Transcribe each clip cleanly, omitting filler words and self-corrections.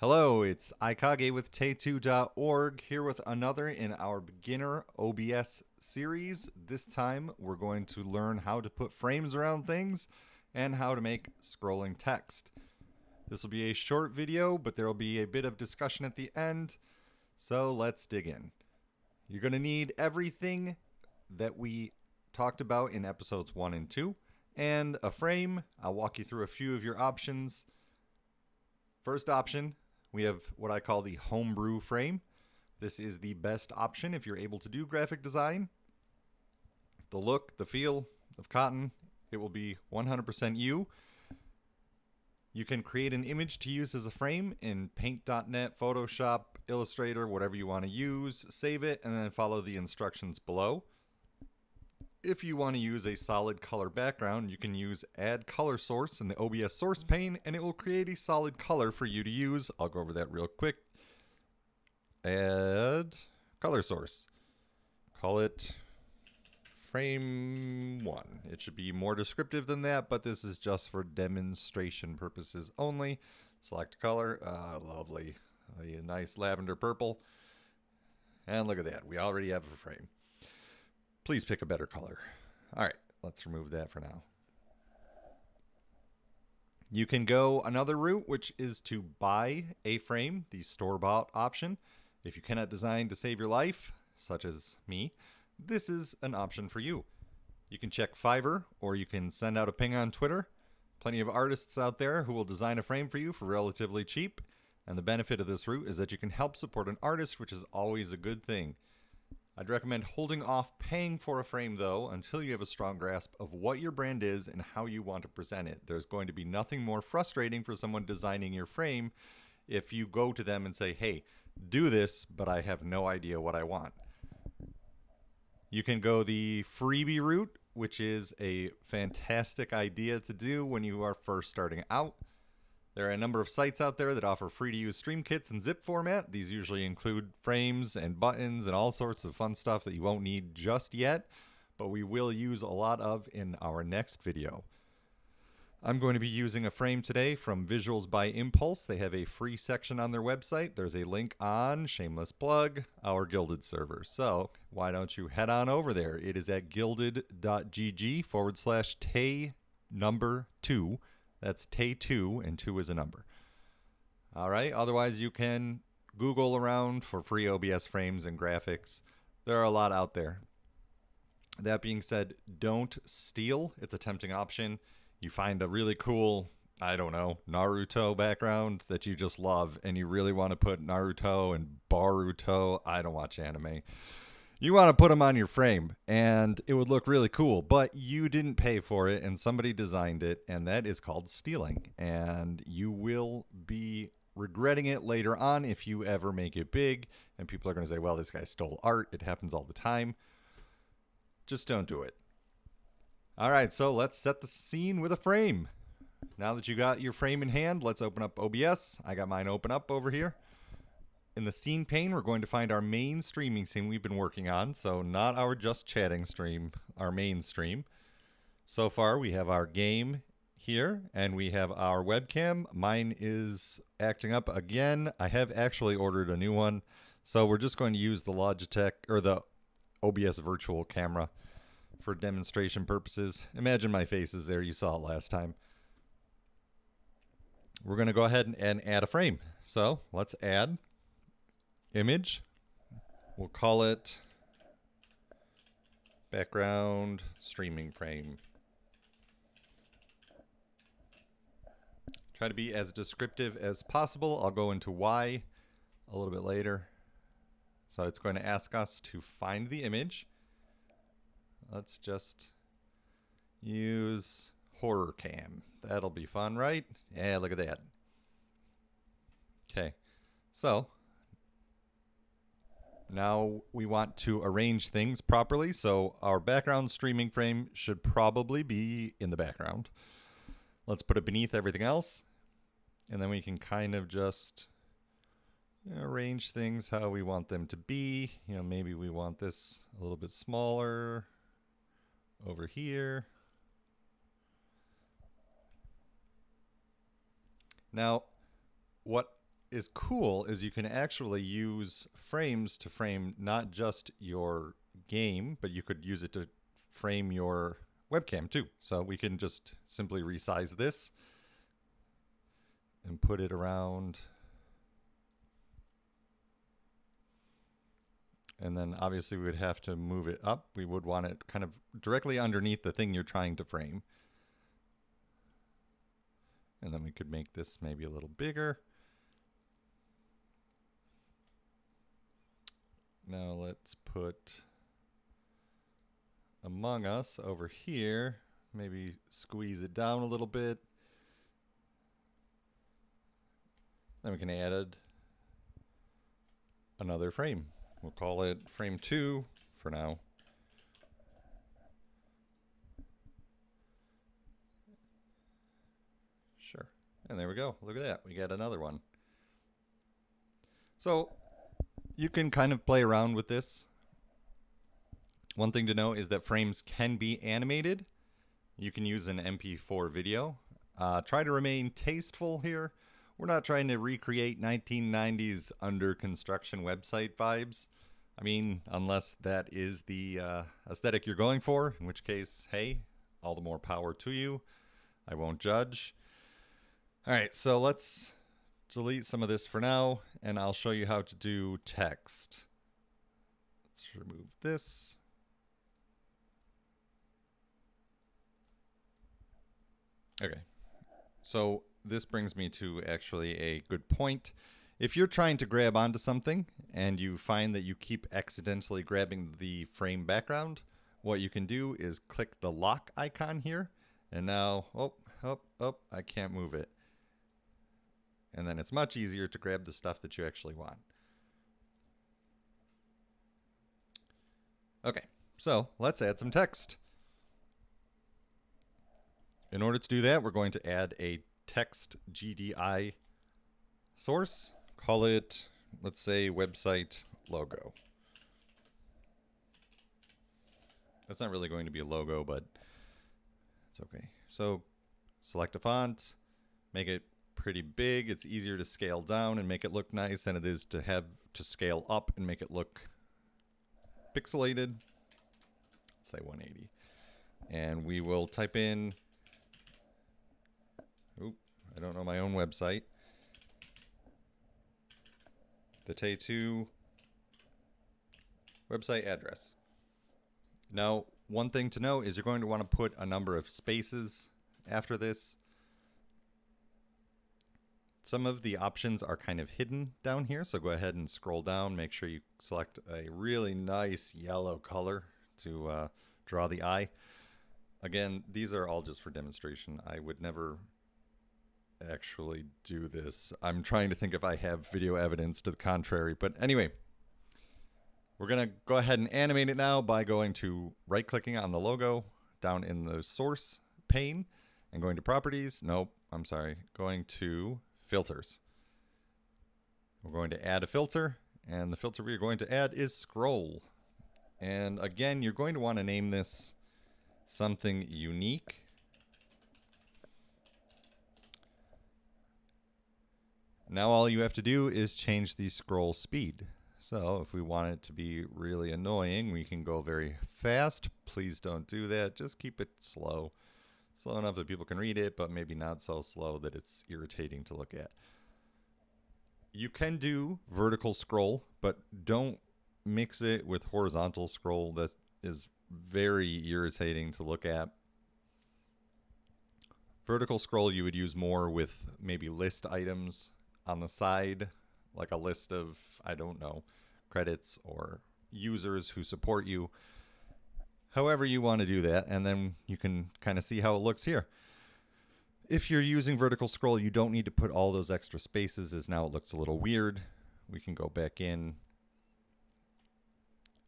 Hello, it's Aikage with Tay2.org here with another in our beginner OBS series. This time we're going to learn how to put frames around things and how to make scrolling text. This will be a short video, but there will be a bit of discussion at the end, so let's dig in. You're going to need everything that we talked about in episodes 1 and 2 and a frame. I'll walk you through a few of your options. First option, we have what I call the homebrew frame. This is the best option if you're able to do graphic design. The look, the feel of cotton, it will be 100% you. You can create an image to use as a frame in Paint.net, Photoshop, Illustrator, whatever you want to use. Save it and then follow the instructions below. If you want to use a solid color background, you can use Add Color Source in the OBS source pane, and it will create a solid color for you to use. I'll go over that real quick. Add Color Source. Call it Frame 1. It should be more descriptive than that, but this is just for demonstration purposes only. Select color. Lovely. A nice lavender purple. And look at that. We already have a frame. Please pick a better color. All right, let's remove that for now. You can go another route, which is to buy a frame, the store-bought option. If you cannot design to save your life, such as me, this is an option for you. You can check Fiverr, or you can send out a ping on Twitter. Plenty of artists out there who will design a frame for you for relatively cheap. And the benefit of this route is that you can help support an artist, which is always a good thing. I'd recommend holding off paying for a frame, though, until you have a strong grasp of what your brand is and how you want to present it. There's going to be nothing more frustrating for someone designing your frame if you go to them and say, hey, do this, but I have no idea what I want. You can go the freebie route, which is a fantastic idea to do when you are first starting out. There are a number of sites out there that offer free-to-use stream kits in zip format. These usually include frames and buttons and all sorts of fun stuff that you won't need just yet, but we will use a lot of in our next video. I'm going to be using a frame today from Visuals by Impulse. They have a free section on their website. There's a link on, shameless plug, our Gilded server. So why don't you head on over there? It is at gilded.gg/tay2. That's Tay2, and 2 is a number. All right. Otherwise, you can Google around for free OBS frames and graphics. There are a lot out there. That being said, don't steal. It's a tempting option. You find a really cool, I don't know, Naruto background that you just love, and you really want to put Naruto and Boruto. I don't watch anime. You want to put them on your frame, and it would look really cool, but you didn't pay for it, and somebody designed it, and that is called stealing. And you will be regretting it later on if you ever make it big, and people are going to say, well, this guy stole art. It happens all the time. Just don't do it. All right, so let's set the scene with a frame. Now that you got your frame in hand, let's open up OBS. I got mine open up over here. In the scene pane, we're going to find our main streaming scene we've been working on. So not our just chatting stream, our main stream. So far, we have our game here, and we have our webcam. Mine is acting up again. I have actually ordered a new one. So we're just going to use the Logitech, or the OBS virtual camera for demonstration purposes. Imagine my face is there. You saw it last time. We're going to go ahead and add a frame. So let's add image. We'll call it background streaming frame. Try to be as descriptive as possible. I'll go into why a little bit later. So it's going to ask us to find the image. Let's just use horror cam. That'll be fun, right? Yeah, look at that. Okay, so now we want to arrange things properly, so our background streaming frame should probably be in the background. Let's put it beneath everything else, and then we can kind of just arrange things how we want them to be. You know, maybe we want this a little bit smaller over here. Now, what is cool is you can actually use frames to frame not just your game, but you could use it to frame your webcam too. So we can just simply resize this and put it around. And then obviously we would have to move it up. We would want it kind of directly underneath the thing you're trying to frame. And then we could make this maybe a little bigger. Now let's put Among Us over here. Maybe squeeze it down a little bit. Then we can add another frame. We'll call it frame 2 for now. Sure. And there we go. Look at that. We got another one. So you can kind of play around with this. One thing to know is that frames can be animated. You can use an MP4 video. Try to remain tasteful here. We're not trying to recreate 1990s under construction website vibes. I mean, unless that is the aesthetic you're going for, in which case, hey, all the more power to you. I won't judge. All right, so let's delete some of this for now, and I'll show you how to do text. Let's remove this. Okay, so this brings me to actually a good point. If you're trying to grab onto something and you find that you keep accidentally grabbing the frame background, what you can do is click the lock icon here, and now, I can't move it. And then it's much easier to grab the stuff that you actually want. Okay, so let's add some text. In order to do that, we're going to add a text GDI source. Call it, let's say, website logo. That's not really going to be a logo, but it's okay. So select a font, make it pretty big. It's easier to scale down and make it look nice than it is to have to scale up and make it look pixelated. Let's say 180. And we will type in, I don't know my own website. The Tay2 website address. Now, one thing to know is you're going to want to put a number of spaces after this. Some of the options are kind of hidden down here, so go ahead and scroll down. Make sure you select a really nice yellow color to draw the eye. Again, these are all just for demonstration. I would never actually do this. I'm trying to think if I have video evidence to the contrary, but anyway, we're gonna go ahead and animate it now by going to right-clicking on the logo down in the source pane and going to properties. Nope, I'm sorry, going to filters. We're going to add a filter, and the filter we're going to add is scroll. And again, you're going to want to name this something unique. Now all you have to do is change the scroll speed. So if we want it to be really annoying, we can go very fast. Please don't do that. Just keep it slow. Slow enough that people can read it, but maybe not so slow that it's irritating to look at. You can do vertical scroll, but don't mix it with horizontal scroll. That is very irritating to look at. Vertical scroll you would use more with maybe list items on the side, like a list of, I don't know, credits or users who support you. However you want to do that, and then you can kind of see how it looks here. If you're using vertical scroll, you don't need to put all those extra spaces, as now it looks a little weird. We can go back in,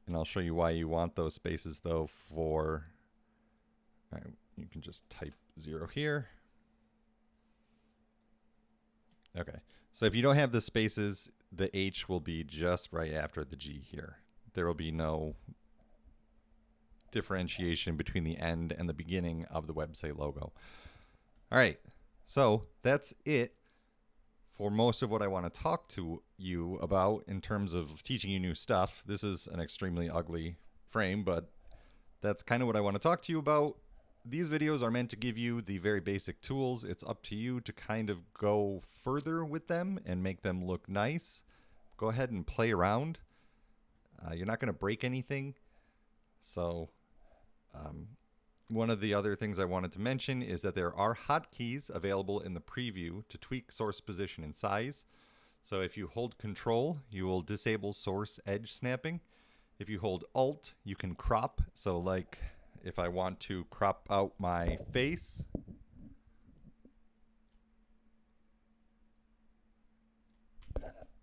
and I'll show you why you want those spaces though. You can just type 0 here. Okay, so if you don't have the spaces, the H will be just right after the G here. There will be no differentiation between the end and the beginning of the website logo. All right, so that's it for most of what I want to talk to you about in terms of teaching you new stuff. This is an extremely ugly frame, but that's kind of what I want to talk to you about. These videos are meant to give you the very basic tools. It's up to you to kind of go further with them and make them look nice. Go ahead and play around. You're not going to break anything. So one of the other things I wanted to mention is that there are hotkeys available in the preview to tweak source position and size. So if you hold Control, you will disable source edge snapping. If you hold Alt, you can crop. So like if I want to crop out my face,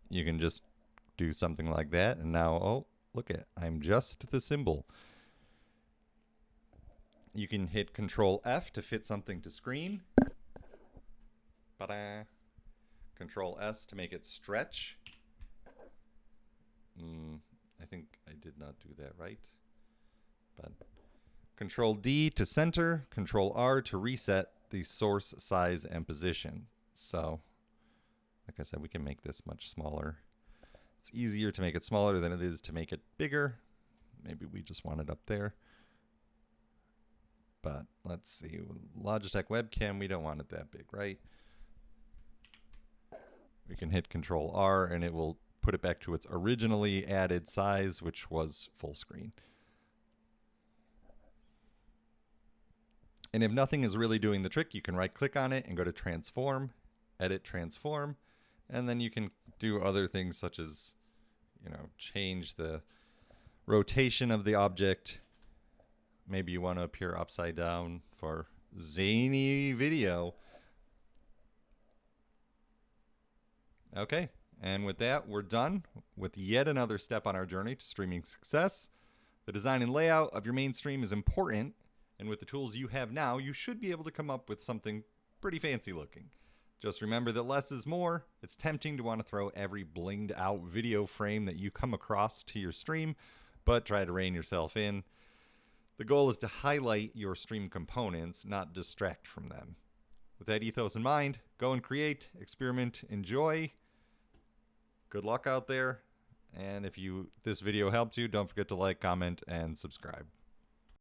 you can just do something like that. And now, oh, look at, I'm just the symbol. You can hit Control F to fit something to screen. Ta-da. Control S to make it stretch. I think I did not do that right. But Control D to center, Control R to reset the source size and position. So, like I said, we can make this much smaller. It's easier to make it smaller than it is to make it bigger. Maybe we just want it up there. But let's see, Logitech webcam, we don't want it that big, right? We can hit Control R and it will put it back to its originally added size, which was full screen. And if nothing is really doing the trick, you can right click on it and go to Transform, Edit Transform, and then you can do other things such as, you know, change the rotation of the object. Maybe you want to appear upside down for zany video. Okay, and with that, we're done with yet another step on our journey to streaming success. The design and layout of your main stream is important, and with the tools you have now, you should be able to come up with something pretty fancy looking. Just remember that less is more. It's tempting to want to throw every blinged out video frame that you come across to your stream, but try to rein yourself in. The goal is to highlight your stream components, not distract from them. With that ethos in mind, go and create, experiment, enjoy. Good luck out there. And if this video helped you, don't forget to like, comment, and subscribe.